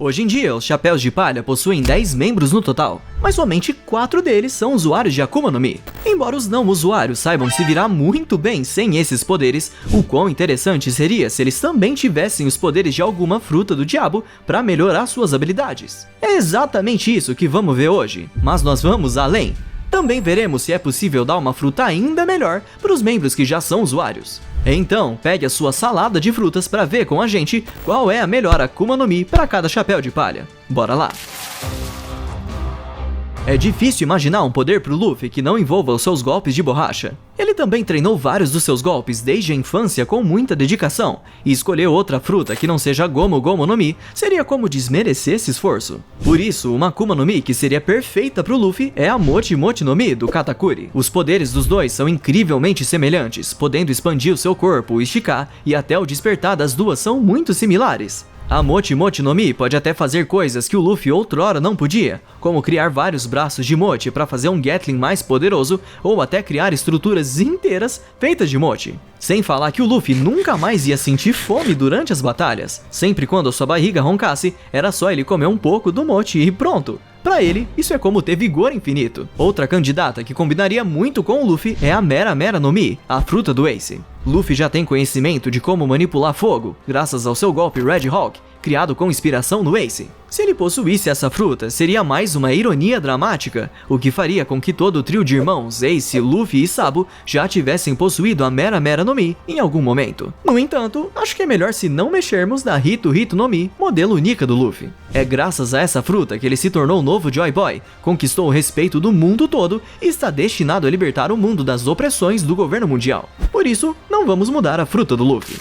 Hoje em dia, os Chapéus de Palha possuem 10 membros no total, mas somente 4 deles são usuários de Akuma no Mi. Embora os não usuários saibam se virar muito bem sem esses poderes, o quão interessante seria se eles também tivessem os poderes de alguma fruta do diabo para melhorar suas habilidades. É exatamente isso que vamos ver hoje, mas nós vamos além. Também veremos se é possível dar uma fruta ainda melhor para os membros que já são usuários. Então, pegue a sua salada de frutas para ver com a gente qual é a melhor Akuma no Mi para cada chapéu de palha. Bora lá! É difícil imaginar um poder pro Luffy que não envolva os seus golpes de borracha. Ele também treinou vários dos seus golpes desde a infância com muita dedicação, e escolher outra fruta que não seja Gomu Gomu no Mi seria como desmerecer esse esforço. Por isso, uma Akuma no Mi que seria perfeita pro Luffy é a Mochi Mochi no Mi do Katakuri. Os poderes dos dois são incrivelmente semelhantes, podendo expandir o seu corpo, esticar, e até o despertar das duas são muito similares. A Mochi Mochi no Mi pode até fazer coisas que o Luffy outrora não podia, como criar vários braços de Mochi para fazer um Gatling mais poderoso, ou até criar estruturas inteiras feitas de Mochi. Sem falar que o Luffy nunca mais ia sentir fome durante as batalhas. Sempre quando a sua barriga roncasse, era só ele comer um pouco do Mochi e pronto. Pra ele, isso é como ter vigor infinito. Outra candidata que combinaria muito com o Luffy é a Mera Mera no Mi, a fruta do Ace. Luffy já tem conhecimento de como manipular fogo, graças ao seu golpe Red Hawk, criado com inspiração no Ace. Se ele possuísse essa fruta, seria mais uma ironia dramática, o que faria com que todo o trio de irmãos, Ace, Luffy e Sabo, já tivessem possuído a Mera Mera no Mi em algum momento. No entanto, acho que é melhor se não mexermos na Hito Hito no Mi, modelo única do Luffy. É graças a essa fruta que ele se tornou o novo Joy Boy, conquistou o respeito do mundo todo e está destinado a libertar o mundo das opressões do governo mundial. Por isso, não vamos mudar a fruta do Luffy.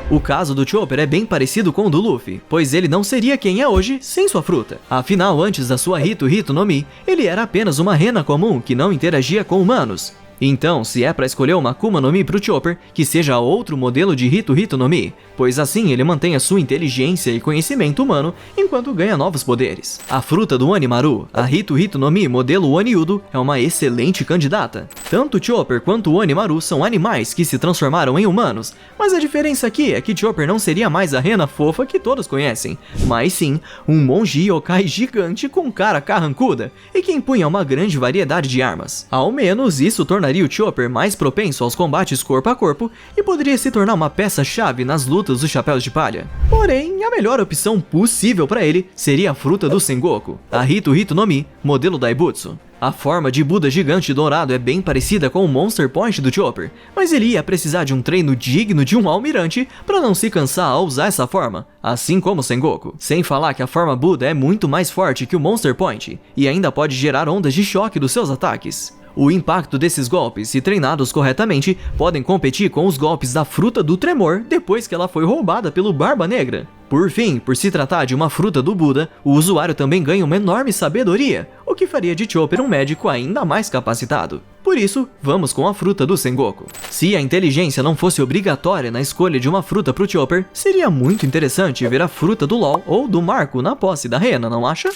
O caso do Chopper é bem parecido com o do Luffy, pois ele não seria quem é hoje sem sua fruta. Afinal, antes da sua Hito Hito no Mi, ele era apenas uma rena comum que não interagia com humanos. Então, se é para escolher uma Akuma no Mi pro Chopper, que seja outro modelo de Hito Hito no Mi, pois assim ele mantém a sua inteligência e conhecimento humano enquanto ganha novos poderes. A fruta do Onimaru, a Hito Hito no Mi modelo Oniudo, é uma excelente candidata. Tanto o Chopper quanto o Onimaru são animais que se transformaram em humanos, mas a diferença aqui é que Chopper não seria mais a rena fofa que todos conhecem, mas sim um monge yokai gigante com cara carrancuda e que empunha uma grande variedade de armas. Ao menos isso tornaria o Chopper mais propenso aos combates corpo a corpo e poderia se tornar uma peça-chave nas lutas dos Chapéus de Palha. Porém, a melhor opção possível para ele seria a fruta do Sengoku, a Hito Hito no Mi, modelo Daibutsu. A forma de Buda gigante dourado é bem parecida com o Monster Point do Chopper, mas ele ia precisar de um treino digno de um almirante para não se cansar ao usar essa forma, assim como Sengoku. Sem falar que a forma Buda é muito mais forte que o Monster Point, e ainda pode gerar ondas de choque dos seus ataques. O impacto desses golpes, se treinados corretamente, podem competir com os golpes da fruta do tremor depois que ela foi roubada pelo Barba Negra. Por fim, por se tratar de uma fruta do Buda, o usuário também ganha uma enorme sabedoria, o que faria de Chopper um médico ainda mais capacitado. Por isso, vamos com a fruta do Sengoku. Se a inteligência não fosse obrigatória na escolha de uma fruta pro Chopper, seria muito interessante ver a fruta do LOL ou do Marco na posse da rena, não acha?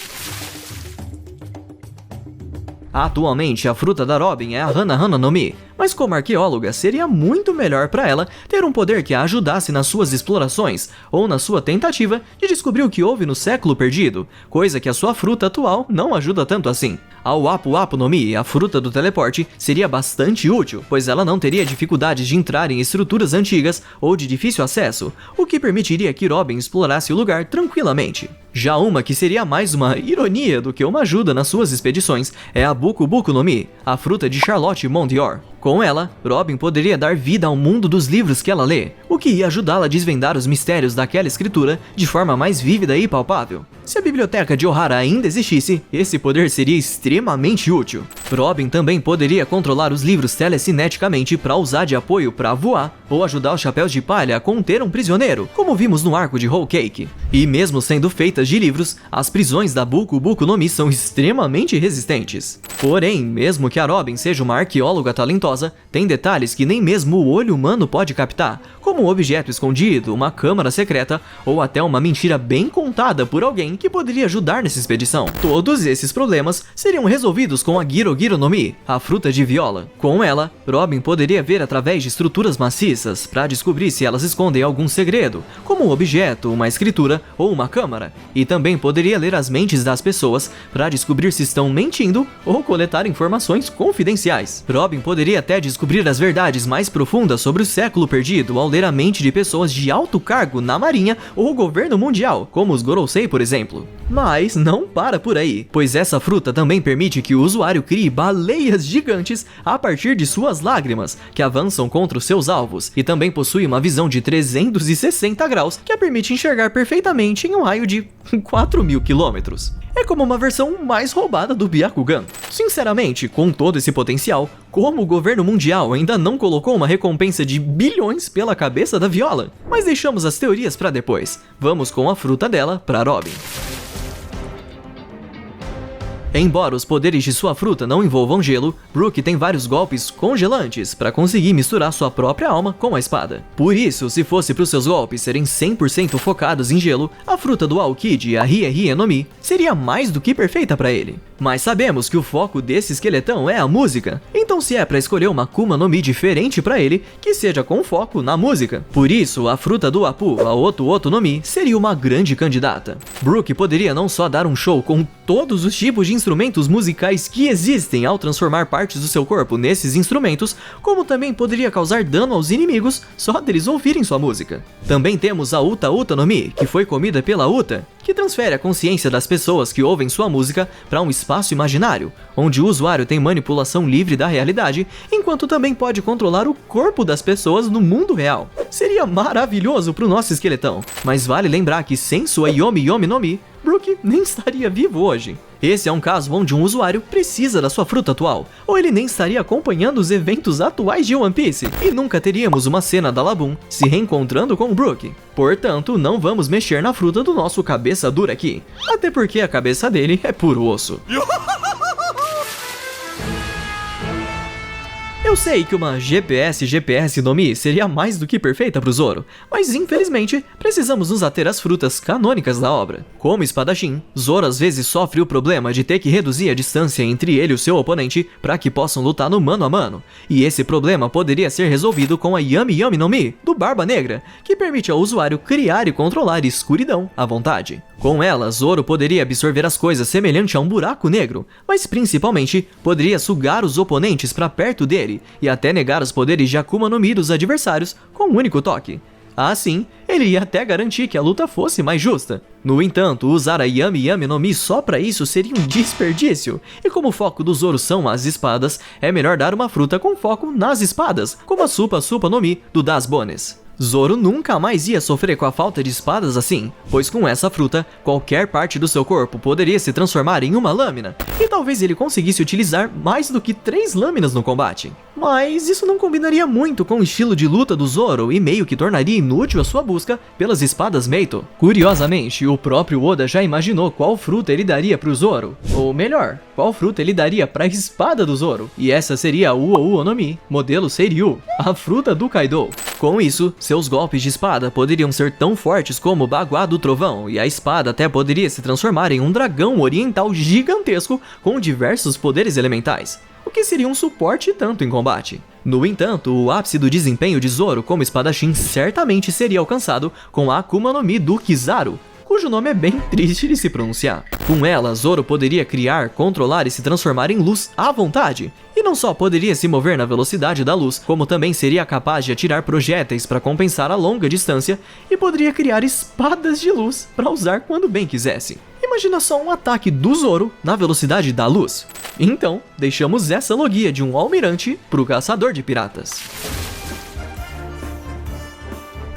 Atualmente, a fruta da Robin é a Hana Hana no Mi, mas como arqueóloga, seria muito melhor para ela ter um poder que a ajudasse nas suas explorações ou na sua tentativa de descobrir o que houve no século perdido, coisa que a sua fruta atual não ajuda tanto assim. A Wapu Wapu no Mi, a fruta do teleporte, seria bastante útil, pois ela não teria dificuldades de entrar em estruturas antigas ou de difícil acesso, o que permitiria que Robin explorasse o lugar tranquilamente. Já uma que seria mais uma ironia do que uma ajuda nas suas expedições é a Buku Buku no Mi, a fruta de Charlotte Mondior. Com ela, Robin poderia dar vida ao mundo dos livros que ela lê, o que ia ajudá-la a desvendar os mistérios daquela escritura de forma mais vívida e palpável. Se a biblioteca de Ohara ainda existisse, esse poder seria extremamente útil. Robin também poderia controlar os livros telecineticamente para usar de apoio para voar, ou ajudar os Chapéus de Palha a conter um prisioneiro, como vimos no arco de Whole Cake. E mesmo sendo feitas de livros, as prisões da Buku Buku no Mi são extremamente resistentes. Porém, mesmo que a Robin seja uma arqueóloga talentosa, vistosa, tem detalhes que nem mesmo o olho humano pode captar, como um objeto escondido, uma câmara secreta ou até uma mentira bem contada por alguém que poderia ajudar nessa expedição. Todos esses problemas seriam resolvidos com a Giro Giro no Mi, a fruta de viola. Com ela, Robin poderia ver através de estruturas maciças para descobrir se elas escondem algum segredo, como um objeto, uma escritura ou uma câmara, e também poderia ler as mentes das pessoas para descobrir se estão mentindo ou coletar informações confidenciais. Robin poderia até descobrir as verdades mais profundas sobre o século perdido ao ler a mente de pessoas de alto cargo na marinha ou governo mundial, como os Gorosei, por exemplo. Mas não para por aí, pois essa fruta também permite que o usuário crie baleias gigantes a partir de suas lágrimas, que avançam contra os seus alvos, e também possui uma visão de 360 graus, que a permite enxergar perfeitamente em um raio de 4.000 quilômetros. É como uma versão mais roubada do Byakugan. Sinceramente, com todo esse potencial, como o governo mundial ainda não colocou uma recompensa de bilhões pela cabeça da viola? Mas deixamos as teorias para depois. Vamos com a fruta dela para Robin. Embora os poderes de sua fruta não envolvam gelo, Brook tem vários golpes congelantes para conseguir misturar sua própria alma com a espada. Por isso, se fosse para os seus golpes serem 100% focados em gelo, a fruta do Aokiji, a Rie Rie no Mi, seria mais do que perfeita para ele. Mas sabemos que o foco desse esqueletão é a música, então se é para escolher uma Akuma no Mi diferente para ele, que seja com foco na música. Por isso, a fruta do Apu, a Oto Oto no Mi, seria uma grande candidata. Brook poderia não só dar um show com todos os tipos de instrumentos musicais que existem ao transformar partes do seu corpo nesses instrumentos, como também poderia causar dano aos inimigos só deles ouvirem sua música. Também temos a Uta Uta no Mi, que foi comida pela Uta, que transfere a consciência das pessoas que ouvem sua música para um espaço imaginário, onde o usuário tem manipulação livre da realidade, enquanto também pode controlar o corpo das pessoas no mundo real. Seria maravilhoso para o nosso esqueletão, mas vale lembrar que sem sua Yomi Yomi no Mi, Brook nem estaria vivo hoje. Esse é um caso onde um usuário precisa da sua fruta atual, ou ele nem estaria acompanhando os eventos atuais de One Piece, e nunca teríamos uma cena da Laboon se reencontrando com o Brook. Portanto, não vamos mexer na fruta do nosso cabeça dura aqui, até porque a cabeça dele é puro osso. Eu sei que uma GPS no Mi seria mais do que perfeita para o Zoro, mas infelizmente precisamos nos ater às frutas canônicas da obra. Como espadachim, Zoro às vezes sofre o problema de ter que reduzir a distância entre ele e o seu oponente para que possam lutar no mano a mano, e esse problema poderia ser resolvido com a Yami Yami no Mi, do Barba Negra, que permite ao usuário criar e controlar escuridão à vontade. Com ela, Zoro poderia absorver as coisas semelhante a um buraco negro, mas principalmente poderia sugar os oponentes para perto dele e até negar os poderes de Akuma no Mi dos adversários com um único toque. Assim, ele ia até garantir que a luta fosse mais justa. No entanto, usar a Yami Yami no Mi só para isso seria um desperdício, e como o foco do Zoro são as espadas, é melhor dar uma fruta com foco nas espadas, como a Supa Supa no Mi do Das Bones. Zoro nunca mais ia sofrer com a falta de espadas assim, pois com essa fruta, qualquer parte do seu corpo poderia se transformar em uma lâmina, e talvez ele conseguisse utilizar mais do que 3 lâminas no combate. Mas isso não combinaria muito com o estilo de luta do Zoro e meio que tornaria inútil a sua busca pelas espadas Meito. Curiosamente, o próprio Oda já imaginou qual fruta ele daria pro Zoro, ou melhor, qual fruta ele daria pra espada do Zoro, e essa seria a Uo no Mi, modelo Seiryu, a fruta do Kaido. Com isso, seus golpes de espada poderiam ser tão fortes como o Bagua do Trovão, e a espada até poderia se transformar em um dragão oriental gigantesco com diversos poderes elementais, o que seria um suporte tanto em combate. No entanto, o ápice do desempenho de Zoro como espadachim certamente seria alcançado com a Akuma no Mi do Kizaru, cujo nome é bem triste de se pronunciar. Com ela, Zoro poderia criar, controlar e se transformar em luz à vontade. E não só poderia se mover na velocidade da luz, como também seria capaz de atirar projéteis para compensar a longa distância e poderia criar espadas de luz para usar quando bem quisesse. Imagina só um ataque do Zoro na velocidade da luz. Então, deixamos essa logia de um almirante pro caçador de piratas.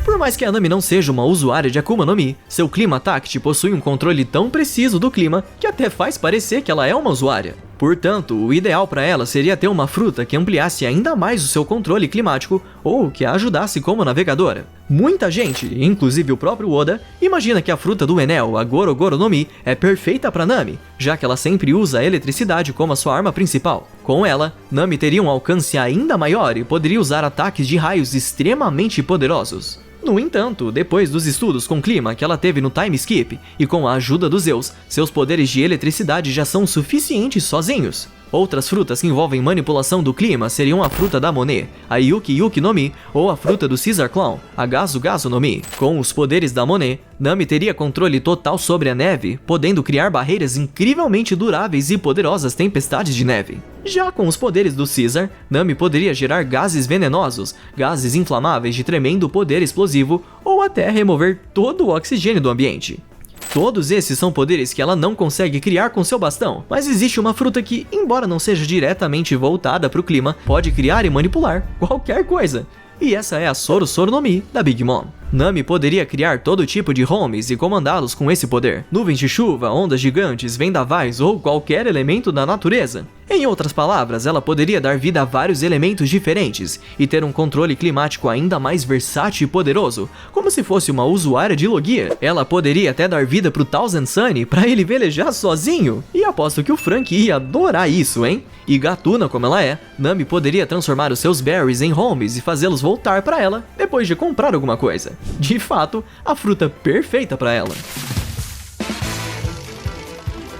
Por mais que a Nami não seja uma usuária de Akuma no Mi, seu Clima Tact possui um controle tão preciso do clima que até faz parecer que ela é uma usuária. Portanto, o ideal para ela seria ter uma fruta que ampliasse ainda mais o seu controle climático ou que a ajudasse como navegadora. Muita gente, inclusive o próprio Oda, imagina que a fruta do Enel, a Goro Goro no Mi, é perfeita para Nami, já que ela sempre usa a eletricidade como a sua arma principal. Com ela, Nami teria um alcance ainda maior e poderia usar ataques de raios extremamente poderosos. No entanto, depois dos estudos com clima que ela teve no time skip e com a ajuda dos Zeus, seus poderes de eletricidade já são suficientes sozinhos. Outras frutas que envolvem manipulação do clima seriam a fruta da Monet, a Yuki Yuki no Mi, ou a fruta do Caesar Clown, a Gazu Gazu no Mi. Com os poderes da Monet, Nami teria controle total sobre a neve, podendo criar barreiras incrivelmente duráveis e poderosas tempestades de neve. Já com os poderes do Caesar, Nami poderia gerar gases venenosos, gases inflamáveis de tremendo poder explosivo, ou até remover todo o oxigênio do ambiente. Todos esses são poderes que ela não consegue criar com seu bastão, mas existe uma fruta que, embora não seja diretamente voltada para o clima, pode criar e manipular qualquer coisa. E essa é a Soro Soro no Mi, da Big Mom. Nami poderia criar todo tipo de homes e comandá-los com esse poder. Nuvens de chuva, ondas gigantes, vendavais ou qualquer elemento da natureza. Em outras palavras, ela poderia dar vida a vários elementos diferentes e ter um controle climático ainda mais versátil e poderoso, como se fosse uma usuária de Logia. Ela poderia até dar vida pro Thousand Sunny para ele velejar sozinho. E aposto que o Frank ia adorar isso, hein? E gatuna como ela é, Nami poderia transformar os seus berries em homes e fazê-los voltar para ela depois de comprar alguma coisa. De fato, a fruta perfeita para ela.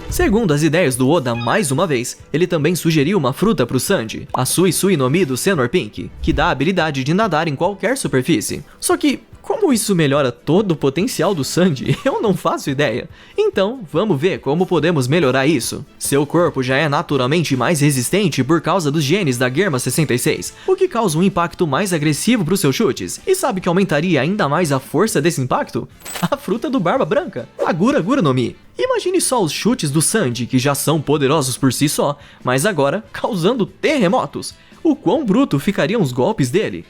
Segundo as ideias do Oda mais uma vez, ele também sugeriu uma fruta para o Sanji, a Sui Sui no Mi do Senhor Pink, que dá a habilidade de nadar em qualquer superfície. Só que, como isso melhora todo o potencial do Sanji, eu não faço ideia. Então, vamos ver como podemos melhorar isso. Seu corpo já é naturalmente mais resistente por causa dos genes da Germa 66, o que causa um impacto mais agressivo para os seus chutes. E sabe que aumentaria ainda mais a força desse impacto? A fruta do Barba Branca, a Gura Gura no Mi. Imagine só os chutes do Sanji, que já são poderosos por si só, mas agora causando terremotos. O quão bruto ficariam os golpes dele?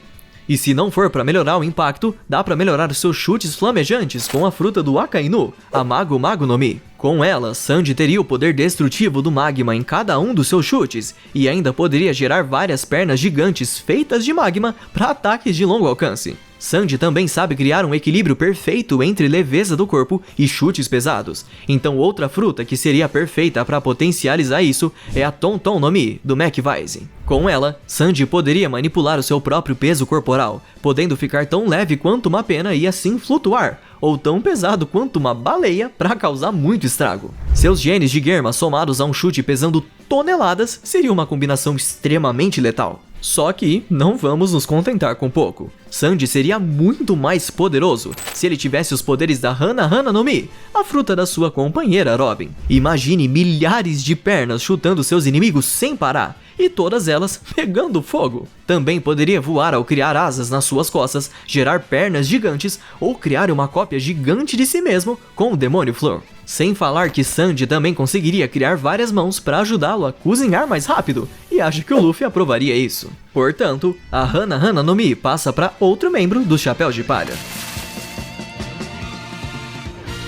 E se não for para melhorar o impacto, dá para melhorar os seus chutes flamejantes com a fruta do Akainu, a Mago Mago no Mi. Com ela, Sanji teria o poder destrutivo do magma em cada um dos seus chutes, e ainda poderia gerar várias pernas gigantes feitas de magma para ataques de longo alcance. Sanji também sabe criar um equilíbrio perfeito entre leveza do corpo e chutes pesados, então outra fruta que seria perfeita para potencializar isso é a Tonton no Mi, do McVise. Com ela, Sanji poderia manipular o seu próprio peso corporal, podendo ficar tão leve quanto uma pena e assim flutuar, ou tão pesado quanto uma baleia para causar muito estrago. Seus genes de Germa somados a um chute pesando toneladas seria uma combinação extremamente letal. Só que não vamos nos contentar com pouco. Sanji seria muito mais poderoso se ele tivesse os poderes da Hana Hana no Mi, a fruta da sua companheira Robin. Imagine milhares de pernas chutando seus inimigos sem parar, e todas elas pegando fogo. Também poderia voar ao criar asas nas suas costas, gerar pernas gigantes ou criar uma cópia gigante de si mesmo com o Demônio Flor. Sem falar que Sanji também conseguiria criar várias mãos para ajudá-lo a cozinhar mais rápido, e acho que o Luffy aprovaria isso. Portanto, a Hana Hana no Mi passa para outro membro do Chapéu de Palha.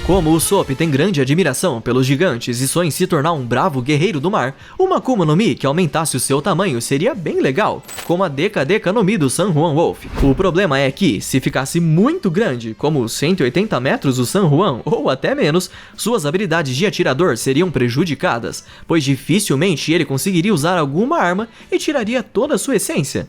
Como o Usopp tem grande admiração pelos gigantes e sonha em se tornar um bravo guerreiro do mar, uma Akuma no Mi que aumentasse o seu tamanho seria bem legal, como a Deka Deka no Mi do San Juan Wolf. O problema é que, se ficasse muito grande, como 180 metros do San Juan ou até menos, suas habilidades de atirador seriam prejudicadas, pois dificilmente ele conseguiria usar alguma arma e tiraria toda a sua essência.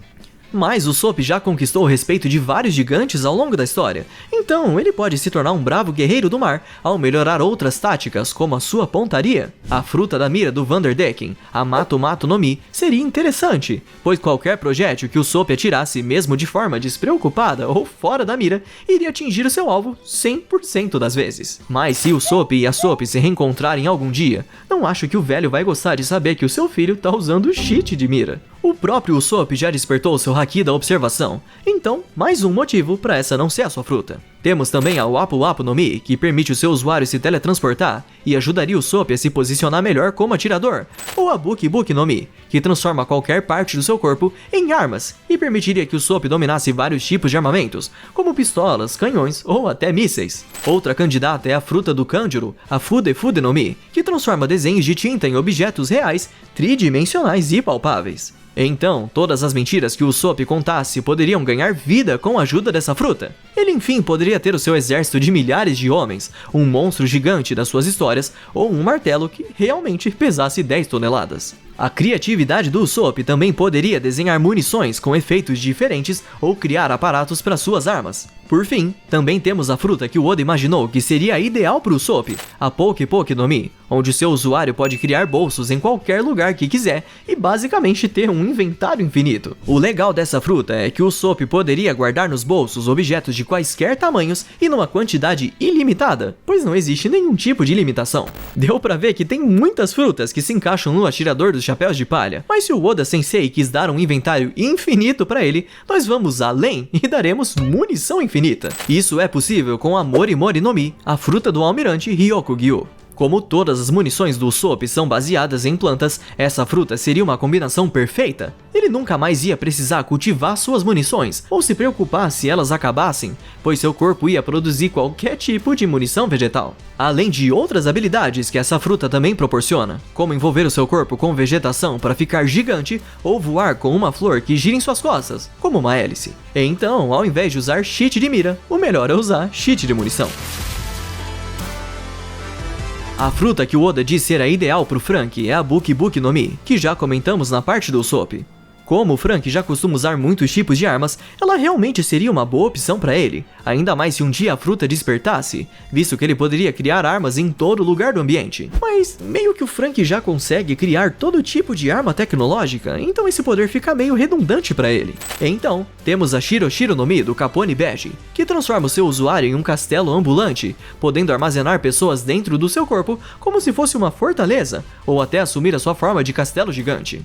Mas o Usopp já conquistou o respeito de vários gigantes ao longo da história, então ele pode se tornar um bravo guerreiro do mar ao melhorar outras táticas, como a sua pontaria. A fruta da mira do Vanderdecken, a Mato Mato no Mi, seria interessante, pois qualquer projétil que o Usopp atirasse mesmo de forma despreocupada ou fora da mira, iria atingir o seu alvo 100% das vezes. Mas se o Usopp e a Soap se reencontrarem algum dia, não acho que o velho vai gostar de saber que o seu filho tá usando cheat de mira. O próprio Usopp já despertou seu haki da observação, então mais um motivo para essa não ser a sua fruta. Temos também a Wapu Wapu no Mi, que permite o seu usuário se teletransportar e ajudaria o Usopp a se posicionar melhor como atirador, ou a Buki Buki no Mi, que transforma qualquer parte do seu corpo em armas e permitiria que o Usopp dominasse vários tipos de armamentos, como pistolas, canhões ou até mísseis. Outra candidata é a fruta do Kanjuro, a Fude Fude no Mi, que transforma desenhos de tinta em objetos reais, tridimensionais e palpáveis. Então, todas as mentiras que o Usopp contasse poderiam ganhar vida com a ajuda dessa fruta. Ele enfim poderia ter o seu exército de milhares de homens, um monstro gigante das suas histórias ou um martelo que realmente pesasse 10 toneladas. A criatividade do Usopp também poderia desenhar munições com efeitos diferentes ou criar aparatos para suas armas. Por fim, também temos a fruta que o Oda imaginou que seria ideal para o Usopp, a Poke Poke no Mi, onde seu usuário pode criar bolsos em qualquer lugar que quiser e basicamente ter um inventário infinito. O legal dessa fruta é que o Usopp poderia guardar nos bolsos objetos de quaisquer tamanhos e numa quantidade ilimitada, pois não existe nenhum tipo de limitação. Deu pra ver que tem muitas frutas que se encaixam no atirador dos chapéus de palha, mas se o Oda Sensei quis dar um inventário infinito pra ele, nós vamos além e daremos munição infinita. Isso é possível com a Mori Mori no Mi, a fruta do almirante Ryokugyu. Como todas as munições do Usopp são baseadas em plantas, essa fruta seria uma combinação perfeita. Ele nunca mais ia precisar cultivar suas munições, ou se preocupar se elas acabassem, pois seu corpo ia produzir qualquer tipo de munição vegetal. Além de outras habilidades que essa fruta também proporciona, como envolver o seu corpo com vegetação para ficar gigante, ou voar com uma flor que gira em suas costas, como uma hélice. Então, ao invés de usar cheat de mira, o melhor é usar cheat de munição. A fruta que o Oda diz ser a ideal para o Franky é a Buki Buki no Mi, que já comentamos na parte do Usopp. Como o Franky já costuma usar muitos tipos de armas, ela realmente seria uma boa opção para ele, ainda mais se um dia a fruta despertasse, visto que ele poderia criar armas em todo lugar do ambiente. Mas meio que o Franky já consegue criar todo tipo de arma tecnológica, então esse poder fica meio redundante para ele. Então, temos a Shiro Shiro no Mi do Capone Bege, que transforma o seu usuário em um castelo ambulante, podendo armazenar pessoas dentro do seu corpo como se fosse uma fortaleza, ou até assumir a sua forma de castelo gigante.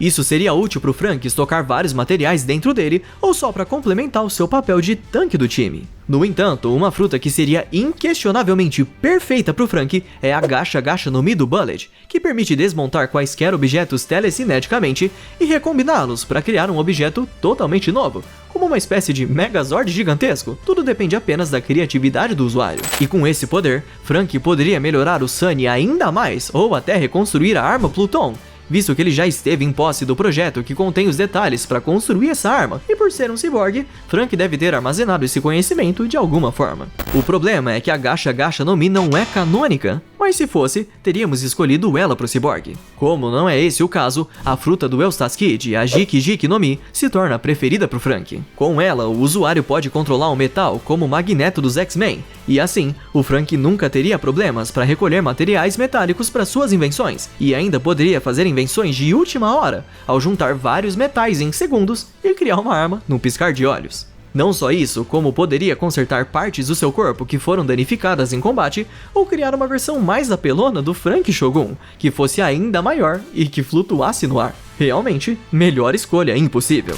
Isso seria útil para o Franky estocar vários materiais dentro dele ou só para complementar o seu papel de tanque do time. No entanto, uma fruta que seria inquestionavelmente perfeita para o Franky é a Gacha Gacha no Mi do Bullet, que permite desmontar quaisquer objetos telecineticamente e recombiná-los para criar um objeto totalmente novo, como uma espécie de Megazord gigantesco. Tudo depende apenas da criatividade do usuário. E com esse poder, Franky poderia melhorar o Sunny ainda mais ou até reconstruir a arma Pluton, visto que ele já esteve em posse do projeto que contém os detalhes para construir essa arma, e por ser um ciborgue, Franky deve ter armazenado esse conhecimento de alguma forma. O problema é que a Gacha Gacha no Mi não é canônica, mas se fosse, teríamos escolhido ela para o ciborgue. Como não é esse o caso, a fruta do Eustace Kid, a Jiki Jiki no Mi, se torna a preferida para o Franky. Com ela, o usuário pode controlar o metal como o Magneto dos X-Men, e assim, o Franky nunca teria problemas para recolher materiais metálicos para suas invenções, e ainda poderia fazer invenções de última hora, ao juntar vários metais em segundos e criar uma arma num piscar de olhos. Não só isso, como poderia consertar partes do seu corpo que foram danificadas em combate, ou criar uma versão mais apelona do Franky Shogun, que fosse ainda maior e que flutuasse no ar. Realmente, melhor escolha impossível.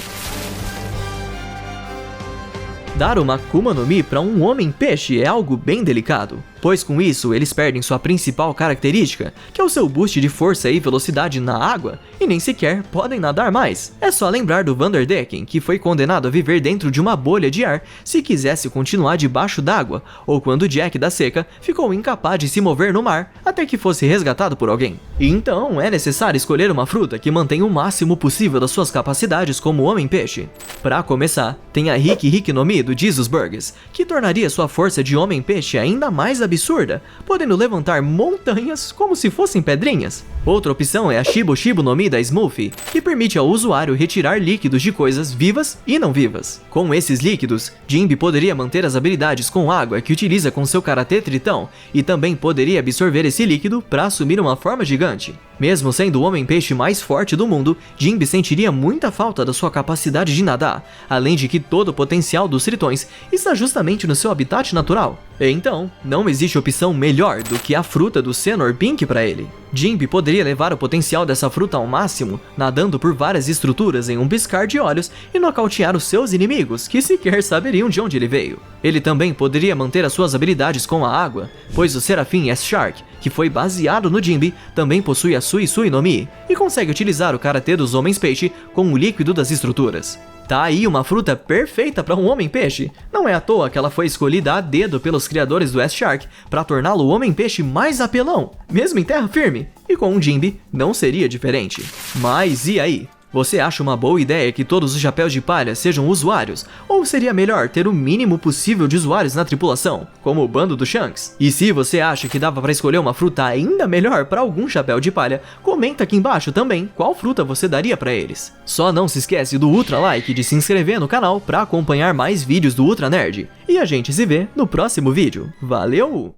Dar uma Akuma no Mi para um homem-peixe é algo bem delicado, pois com isso eles perdem sua principal característica, que é o seu boost de força e velocidade na água, e nem sequer podem nadar mais. É só lembrar do Vanderdecken, que foi condenado a viver dentro de uma bolha de ar se quisesse continuar debaixo d'água, ou quando Jack da Seca ficou incapaz de se mover no mar até que fosse resgatado por alguém. Então é necessário escolher uma fruta que mantenha o máximo possível das suas capacidades como homem-peixe. Para começar, tem a Hiki Hiki no Mi do Jesus Burgess, que tornaria sua força de homem-peixe ainda mais absurda, podendo levantar montanhas como se fossem pedrinhas. Outra opção é a Shibo Shibo no Mi da Smurfy, que permite ao usuário retirar líquidos de coisas vivas e não vivas. Com esses líquidos, Jinbe poderia manter as habilidades com água que utiliza com seu karatê tritão, e também poderia absorver esse líquido para assumir uma forma gigante. Mesmo sendo o homem-peixe mais forte do mundo, Jinbe sentiria muita falta da sua capacidade de nadar, além de que todo o potencial dos tritões está justamente no seu habitat natural. Então, não existe opção melhor do que a fruta do Senhor Pink para ele. Jimby poderia levar o potencial dessa fruta ao máximo, nadando por várias estruturas em um piscar de olhos e nocautear os seus inimigos, que sequer saberiam de onde ele veio. Ele também poderia manter as suas habilidades com a água, pois o Serafim S-Shark, que foi baseado no Jimby, também possui a Sui Sui no Mi e consegue utilizar o karatê dos homens peixe com o líquido das estruturas. Tá aí uma fruta perfeita para um homem-peixe. Não é à toa que ela foi escolhida a dedo pelos criadores do S-Shark para torná-lo o homem-peixe mais apelão, mesmo em terra firme. E com um Jimby não seria diferente. Mas e aí? Você acha uma boa ideia que todos os chapéus de palha sejam usuários? Ou seria melhor ter o mínimo possível de usuários na tripulação, como o bando do Shanks? E se você acha que dava para escolher uma fruta ainda melhor para algum chapéu de palha, comenta aqui embaixo também qual fruta você daria para eles. Só não se esquece do Ultra Like e de se inscrever no canal para acompanhar mais vídeos do Ultra Nerd. E a gente se vê no próximo vídeo. Valeu!